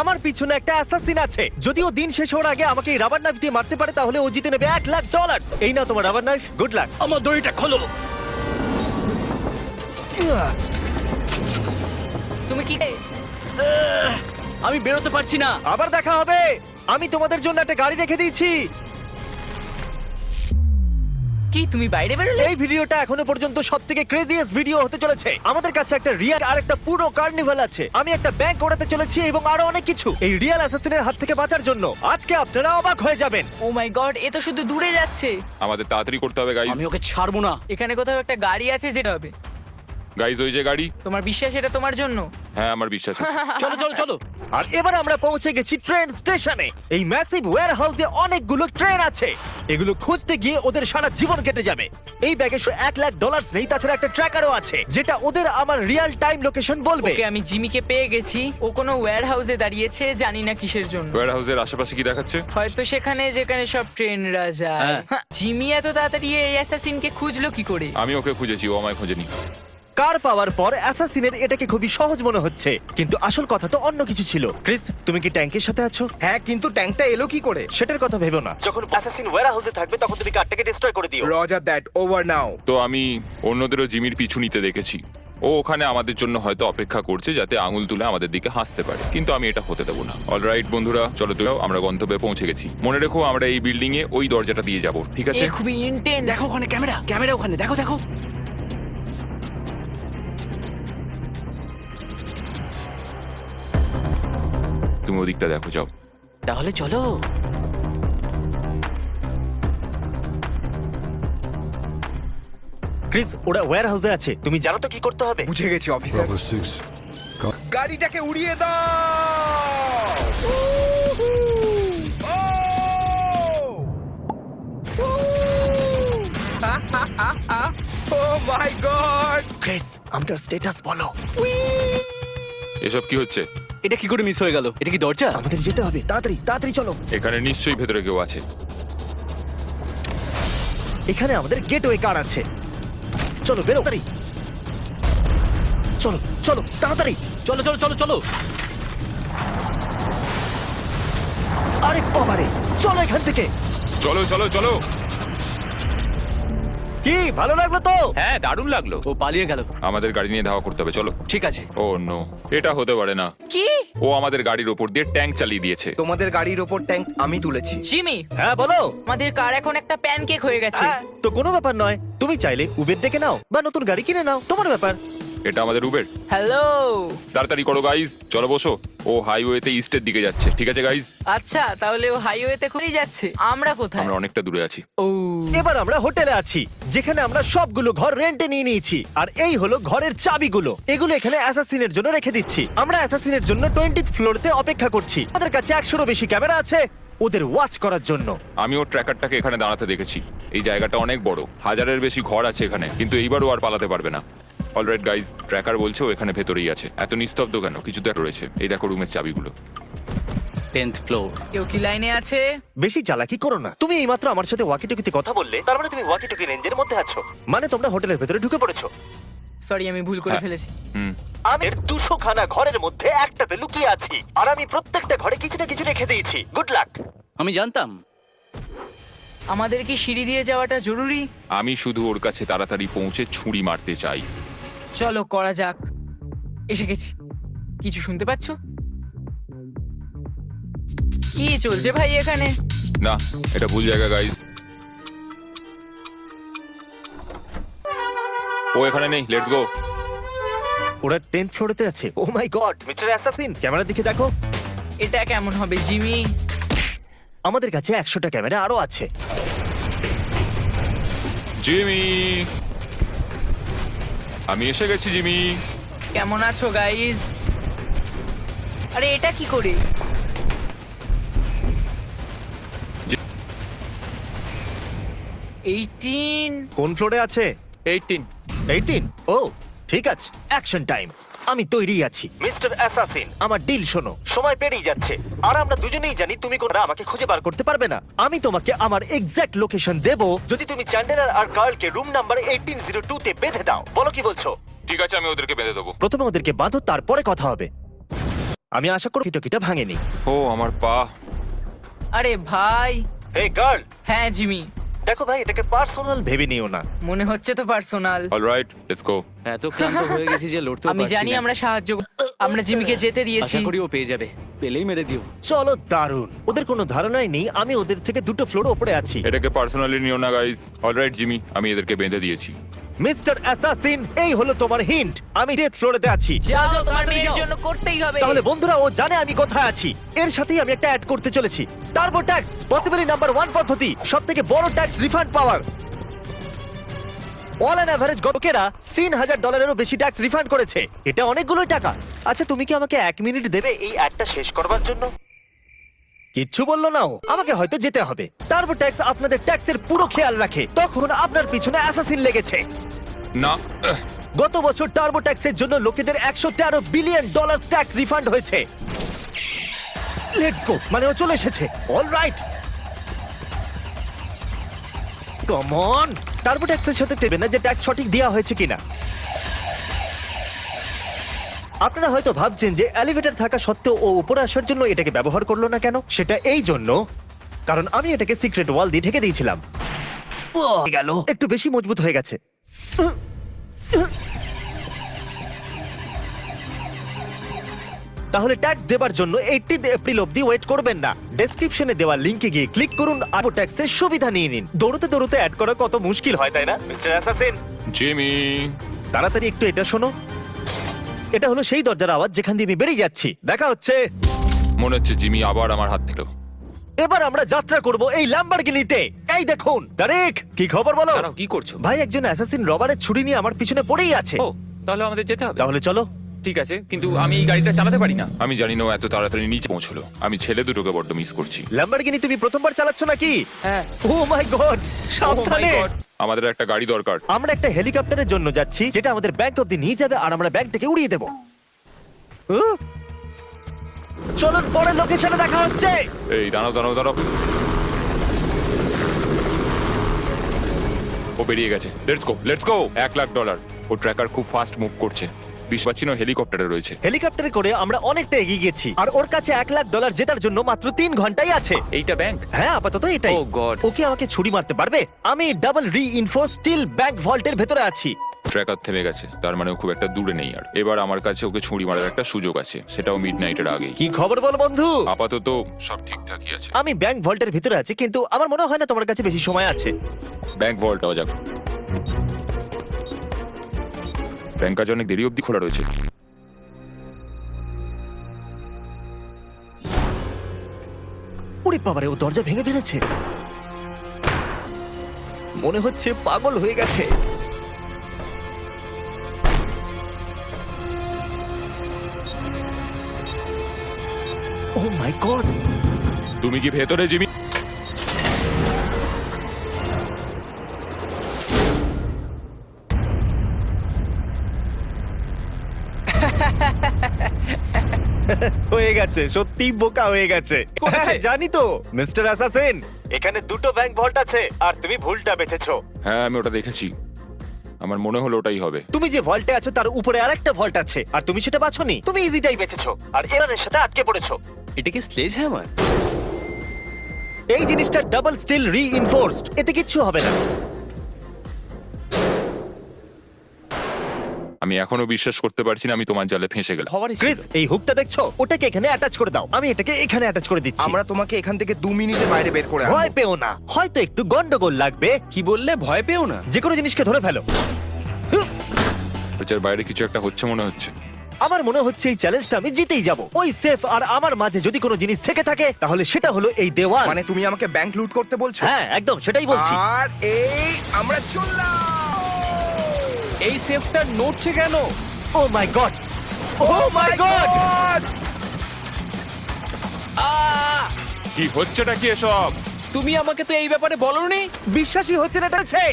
আমার পিছনে একটা অ্যাসাসিন আছে। যদিও দিন শেষ হওয়ার আগে আমাকে এই রাবার নাইফ দিয়ে মারতে পারে তাহলে ও জিতে নেবে $1,00,000। এই নাও তোমার রাবার নাইফ, গুড লাক। আমার দড়িটা খোলো। তুমি কি আমি বেরোতে পারছি না। আবার দেখা হবে। আমি তোমাদের জন্য একটা গাড়ি রেখে দিয়েছি। কি তুমি বাইরে বেরোলে? এই ভিডিওটা এখনো পর্যন্ত সবথেকে ক্রেজিয়েস্ট ভিডিও হতে চলেছে। আমাদের কাছে একটা রিয়াল আর একটা পুরো কার্নিভাল আছে। আমি একটা ব্যাংক ওড়াতে চলেছি এবং আরো অনেক কিছু। এই রিয়াল অ্যাসাসিনের হাত থেকে বাঁচার জন্য আজকে আপনারা অবাক হয়ে যাবেন। ও মাই গড, এ তো শুধু দূরে যাচ্ছে। আমাদের তাড়াতাড়ি করতে হবে গাইজ। আমি ওকে ছাড়বো না। এখানে কোথাও একটা গাড়ি আছে যেটা হবে। গাইজ ওই যে গাড়ি। তোমার বিশ্বাস এটা তোমার জন্য? হ্যাঁ আমার বিশ্বাস আছে। চলো চলো চলো। আর এবার আমরা পৌঁছে গেছি ট্রেন স্টেশনে। এই ম্যাসিভ ওয়্যার হাউসে অনেকগুলো ট্রেন আছে। এগুলো খুঁজতে গিয়ে ওদের সারা জীবন কেটে যাবে। এই ব্যাগে শুধু $1,00,000 নেই, তাছাড়া একটা ট্র্যাকারও আছে যেটা ওদের আমার রিয়েল টাইম লোকেশন বলবে। ওকে, আমি জিমিকে পেয়ে গেছি। ও কোনো ওয়্যার হাউসে দাঁড়িয়েছে, জানি না কিসের জন্য। ওয়্যার হাউসের আশেপাশে কি দেখাচ্ছে? হয়তো সেখানে যেখানে সব ট্রেনরা যায়। হ্যাঁ। হ্যাঁ, জিমি এত তাড়াতাড়ি এই অ্যাসাসিনকে খুঁজলো কি করে? আমি ওকে খুঁজেছি, ও আমায় খোঁজেনি। কার পাওয়ার পর অ্যাসাসিনের এটাকে খুবই সহজ মনে হচ্ছে, কিন্তু আসল কথা তো অন্য কিছু ছিল। ক্রিস, তুমি কি ট্যাঙ্কের সাথে আছো? হ্যাঁ, কিন্তু ট্যাঙ্কটা এলো কি করে? সেটার কথা ভেবো না। যখন অ্যাসাসিন ওয়্যার হাউসে থাকবে তখন তুমি কারটাকে ডিস্ট্রয় করে দিও। রজার দ্যাট, ওভার নাও। তো আমি অন্যদেরও জিমির পিছু নিতে দেখেছি। ও ওখানে আমাদের জন্য হয়তো অপেক্ষা করছে যাতে আঙুল তুলে আমাদের দিকে হাসতে পারে, কিন্তু আমি এটা হতে দেবো না। অলরাইট বন্ধুরা, চলো তো, আমরা গন্তব্যে পৌঁছে গেছি। মনে রেখো আমরা এই বিল্ডিং এ ওই দরজাটা দিয়ে যাব, ঠিক আছে? এ খুবই ইন্টেন্স। দেখো ওখানে ক্যামেরা, ক্যামেরা ওখানে দেখো দেখো। তুমি ওদিকটা দেখো, যাও। তাহলে চলো। ক্রিস, ওরা ওয়্যার হাউসে আছে। তুমি জানো তো কি করতে হবে? বুঝে গেছি অফিসার। Bravo 6. গাড়িটাকে উড়িয়ে দাও। ও মাই গড। ক্রিস, আমার স্ট্যাটাস বলো। এসব কি হচ্ছে? এটা কি করে মিস হয়ে গেল? এটা কি দরজা? আমাদের যেতে হবে, তাড়াতাড়ি তাড়াতাড়ি চলো। এখানে নিশ্চয়ই ভেতরে কেউ আছে। এখানে আমাদের গেটওয়ে কার আছে। চলো বেরো, তাড়াতাড়ি চলো চলো তাড়াতাড়ি। চলো চলো চলো চলো। আরে বাবারে, চলো এখান থেকে। চলো চলো চলো। কি ভালো লাগলো তো? হ্যাঁ, দারুণ লাগলো। ও পালিয়ে গেল। আমাদের গাড়ি নিয়ে ধাওয়া করতে হবে, চলো। ঠিক আছে। ও নো, এটা হতে পারে না। কি? ও আমাদের গাড়ির ওপর দিয়ে ট্যাঙ্ক চালিয়ে দিয়েছে। তোমাদের গাড়ির ওপর ট্যাঙ্ক আমি তুলেছি। জিমি, হ্যাঁ বলো। আমাদের কার এখন একটা প্যানকেক হয়ে গেছে। হ্যাঁ, তো কোনো ব্যাপার নয়। তুমি চাইলে উবের ডেকে নাও বা নতুন গাড়ি কিনে নাও, তোমার ব্যাপার। এটা আমাদের উবের। হ্যালো। তাড়াতাড়ি করো গাইজ, চলো বসো। ও হাইওয়েতে ইস্টের দিকে যাচ্ছে, ঠিক আছে গাইজ? আচ্ছা, তাহলে ও হাইওয়েতে খুঁজে যাচ্ছে। আমরা কোথায়? আমরা অনেকটা দূরে আছি। ও, এবার আমরা হোটেলে আছি, যেখানে আমরা সবগুলো ঘর রেন্টে নিয়ে নিয়েছি। আর এই হলো ঘরের চাবিগুলো। এগুলো এখানে অ্যাসাসিনের জন্য রেখে দিচ্ছি। আমরা অ্যাসাসিনের জন্য 20th ফ্লোরতে অপেক্ষা করছি। আমাদের কাছে 100-রও বেশি ক্যামেরা আছে ওদের ওয়াচ করার জন্য। আমি ওর ট্র্যাকারটাকে এখানে দাঁড়াতে দেখেছি। এই জায়গাটা অনেক বড়, 1000-এর বেশি ঘর আছে এখানে, কিন্তু এইবারও আর পালাতে পারবে না। অলরাইট গাইজ, ট্র্যাকার বলছে ও এখানে ভেতরেই আছে। এত নিস্তব্ধ কেন? কিছু তো একটা রয়েছে। এই দেখো রুমের চাবিগুলো। 10th floor. কেউ কি লাইনে আছে? বেশি চালাকি করো না। তুমি এইমাত্র আমার সাথে ওয়াকিটকিতে কথা বললে, তার মানে তুমি ওয়াকিটকি রেঞ্জের মধ্যে আছো। মানে তোমরা হোটেলের ভেতরে ঢুকে পড়েছো। সরি, আমি ভুল করে হ্যাঁ। ফেলেছি। হুম। আমি 200 খানা ঘরের মধ্যে একটাতে লুকিয়ে আছি, আর আমি প্রত্যেকটা ঘরে কিছু না কিছু রেখে দিয়েছি। Good luck. আমি জানতাম। আমাদের কি সিঁড়ি দিয়ে যাওয়াটা জরুরি? আমি শুধু ওর কাছে তাড়াতাড়ি পৌঁছে ছুরি মারতে চাই। চলো করা যাক। এসে গেছি। কিছু শুনতে পাচ্ছ? কি চলছে ভাই এখানে? না, এটা ভুল জায়গা গাইজ। ও এখানে নেই, লেটস গো। ওরা 10th ফ্লোরেতে আছে। ও মাই গড, মিস্টার অ্যাসাসিন, ক্যামেরার দিকে দেখো। এটা কেমন হবে জিমি? আমাদের কাছে 100টা ক্যামেরা আরো আছে। জিমি, আমি এসে গেছি জিমি। কেমন আছো গাইজ? আরে এটা কি করে? কোন ফ্লোরে আছে? 18। 18? ও ঠিক আছে, অ্যাকশন টাইম। আমি তৈরি আছি। মিস্টার অ্যাসাসিন, আমার ডিল শোনো। সময় পেরিয়ে যাচ্ছে, আর আমরা দুজনেই জানি তুমি কোনটা আমাকে খুঁজে বার করতে পারবে না। আমি তোমাকে আমার এক্সাক্ট লোকেশন দেব যদি তুমি চ্যান্ডেলার আর কার্লকে রুম নাম্বার 1802 তে বেঁধে দাও। বলো কি বলছো? ঠিক আছে, আমি ওদেরকে বেঁধে দেবো। প্রথমে ওদেরকে বাঁধো, তারপরে কথা হবে। আমি আশা করি টকিটা ভাঙেনি। ও আমার পা। আরে ভাই। হে গার্ল, হ্যাঁ জিমি, দেখো ভাই, এটাকে পার্সোনাল ভেবে নিও না। মনে হচ্ছে তো পার্সোনাল। Alright, let's go. এত ক্লান্ত হয়ে গেছি যে লড়তেও আমি পারছি জানি না। আমরা সাহায্য আমরা জিমিকে যেতে দিয়েছি। আশা করি ও পেয়ে যাবে, পেলেই মেরে দিও। চলো, দারুণ। ওদের কোনো ধারণাই নেই আমি ওদের থেকে 2টো ফ্লোর ওপরে আছি। এটাকে পার্সোনালি নিও না গাইস। অলরাইট জিমি, আমি এদেরকে বেঁধে দিয়েছি। মিস্টার অ্যাসাসিন, এই হলো তোমার হিন্ট। আমি ডেথ ফ্লোরেতে আছি। যাও, তোমার তাড়াতাড়ি মেয়ের যাও। জন্য করতেই হবে। তাহলে বন্ধুরা, ও জানে আমি কোথায় আছি। এর সাথেই আমি একটা অ্যাড করতে চলেছি, টার্বো ট্যাক্স, পসিবলি নাম্বার 1 পদ্ধতি, সবথেকে বড় tax refund power. All an average লোকেরা $3000 বেশি ট্যাক্স রিফান্ড করেছে। এটা অনেকগুলো টাকা। আচ্ছা, তুমি কি আমাকে 1 মিনিট দেবে এই অ্যাডটা শেষ করবার জন্য? কিচ্ছু বললো না ও। আমাকে হয়তো যেতে হবে। টার্বো ট্যাক্স আপনাদের ট্যাক্সের পুরো খেয়াল রাখে। তখন আপনার পিছনে অ্যাসাসিন লেগেছে। না, গত বছর টার্বো ট্যাক্সের জন্য লোকেদের $113 বিলিয়ন ট্যাক্স রিফান্ড হয়েছে। লেটস গো, মানে ও চলে এসেছে। Alright, come on. টার্বো ট্যাক্সের সাথে টেবে না যে ট্যাক্স সঠিক দেওয়া হয়েছে কিনা। আপনারা হয়তো ভাবছেন যে এলিভেটর থাকা সত্ত্বেও ও উপরে আসার জন্য এটাকে ব্যবহার করলো না কেন। সেটা এই জন্য কারণ আমি এটাকে সিক্রেট ওয়াল দিয়ে ঢেকে দিয়েছিলাম। গেল, একটু বেশি মজবুত হয়ে গেছে। তাহলে ট্যাক্স দেবার জন্য 18 এপ্রিল অবধি ওয়েট করবেন না। ডেসক্রিপশনে দেওয়া লিংকে গিয়ে ক্লিক করুন আর ট্যাক্সের সুবিধা নিয়ে নিন। দৌড়তে দৌড়তে অ্যাড করা কত মুশকিল হয়, তাই না মিস্টার অ্যাসাসিন? জিমি। তাড়াতাড়ি একটু এটা শোনো। এটা হলো সেই দরজার আওয়াজ যেখান দিয়ে আমি বেরিয়ে যাচ্ছি। দেখা হচ্ছে। মনে হচ্ছে জিমি আবার আমার হাত নিল। এবার আমরা যাত্রা করব এই ল্যাম্বরগিনিতে। এই দেখুন, তারিক, কি খবর বলো? দাঁড়াও, কি করছো? ভাই, একজন অ্যাসাসিন রবারের ছুরি নিয়ে আমার পিছনে পড়েই আছে। ও, তাহলে আমাদের যেতে হবে। তাহলে চলো। ঠিক আছে, কিন্তু আমি এই গাড়িটা চালাতে পারি না। আমি জানি না ও এত তাড়াতাড়ি নিচে পৌঁছলো। আমি ছেলে দুটোকে বড্ড মিস করছি। ল্যাম্বরগিনি তুমি প্রথমবার চালাচ্ছ নাকি? হ্যাঁ। ও মাই গড, Oh my সাবধানে। God! আমাদের একটা গাড়ি দরকার। আমরা একটা হেলিকপ্টারের জন্য যাচ্ছি যেটা আমাদের ব্যাংক অব্দি নিয়ে যাবে আর আমরা ব্যাংকটাকে উড়িয়ে দেবো। চলুন, পরের লোকেশনে দেখা হচ্ছে। এই দাঁড়াও দাঁড়াও দাঁড়াও। ও বেরিয়ে গেছে। Let's go, let's go. $1,00,000। ও ট্র্যাকার খুব ফাস্ট মুভ করছে। বিশ্বাস না, হেলিকপ্টারে রয়েছে। হেলিকপ্টারে করে আমরা অনেকটা এগিয়ে গেছি আর ওর কাছে $1,00,000 জেতার জন্য মাত্র 3 ঘন্টাই আছে। এইটা ব্যাংক? হ্যাঁ, আপাতত এটাই। Oh God! ওকে আমাকে ছুরি মারতে পারবে? আমি ডাবল রিইনফোর্স স্টিল ব্যাংক ভল্টের ভেতরে আছি। ট্র্যাকার থেমে গেছে, তার মানে ও খুব একটা দূরে নেই আর। এবার আমার কাছে ওকে ছুরি মারার একটা সুযোগ আছে, সেটাও মিডনাইটের আগেই। কি খবর বল বন্ধু? আপাতত সব ঠিকঠাকই আছে। আমি ব্যাংক ভল্টের ভিতরে আছি, কিন্তু আমার মনে হয় না তোমার কাছে বেশি সময় আছে। ব্যাংক ভল্টটাও যাক। ব্যাংক আজ অনেক দেরি অবধি খোলা রয়েছে। ওরে বাবারে, ও দরজা ভেঙে ফেলেছে। মনে হচ্ছে পাগল হয়ে গেছে। ও মাই গড! তুমি কি ভেতরে, জিমি? হয়ে গেছে, সত্যি বোকা হয়ে গেছে। করেছে? জানি তো মিস্টার অ্যাসাসিন, এখানে 2টো ব্যাংক ভল্ট আছে আর তুমি ভুলটা বেঁচেছো। হ্যাঁ, আমি ওটা দেখেছি। আমার মনে হলো ওটাই হবে। তুমি যে ভল্টে আছো তার উপরে আরেকটা ভল্ট আছে আর তুমি সেটা বাছোনি। তুমি ইজিটাই বেঁচেছো আর এরানের সাথে আটকে পড়েছো। এটা কি স্লেজ হ্যামার? এই জিনিসটা ডাবল স্টিল রিইনফোর্সড, এতে কিচ্ছু হবে না। আমি এখনো বিশ্বাস করতে পারছি না আমি তোমার জালে ফেঁসে গেলাম। হওয়ারই ছিল। ক্রিস, এই হুকটা দেখছো? ওটাকে এখানে অ্যাটাচ করে দাও। আমি এটাকে এখানে অ্যাটাচ করে দিচ্ছি। আমরা তোমাকে এখান থেকে 2 মিনিটের বাইরে বের করে আনবো। ভয় পেও না, হয়তো একটু গন্ডগোল লাগবে। কি বললে? ভয় পেও না? যে কোনো জিনিসকে ধরে ফেলো। এর বাইরে কিছু একটা হচ্ছে মনে হচ্ছে। আমার মনে হচ্ছে এই চ্যালেঞ্জটা আমি জিতেই যাব। ওই সেফ আর আমার মাঝে যদি কোনো জিনিস থেকে থাকে তাহলে সেটা হলো এই দেওয়াল। মানে তুমি আমাকে ব্যাংক লুট করতে বলছো? হ্যাঁ, একদম সেটাই বলছি। আর এই আমরা চললাম। এই সেফটা নড়ছে কেন? ও মাই গড! ও মাই গড! কি হচ্ছেটা কি এসব? তুমি আমাকে তো এই ব্যাপারে বলোনি। বিশ্বাসই হচ্ছে না এটা আছে।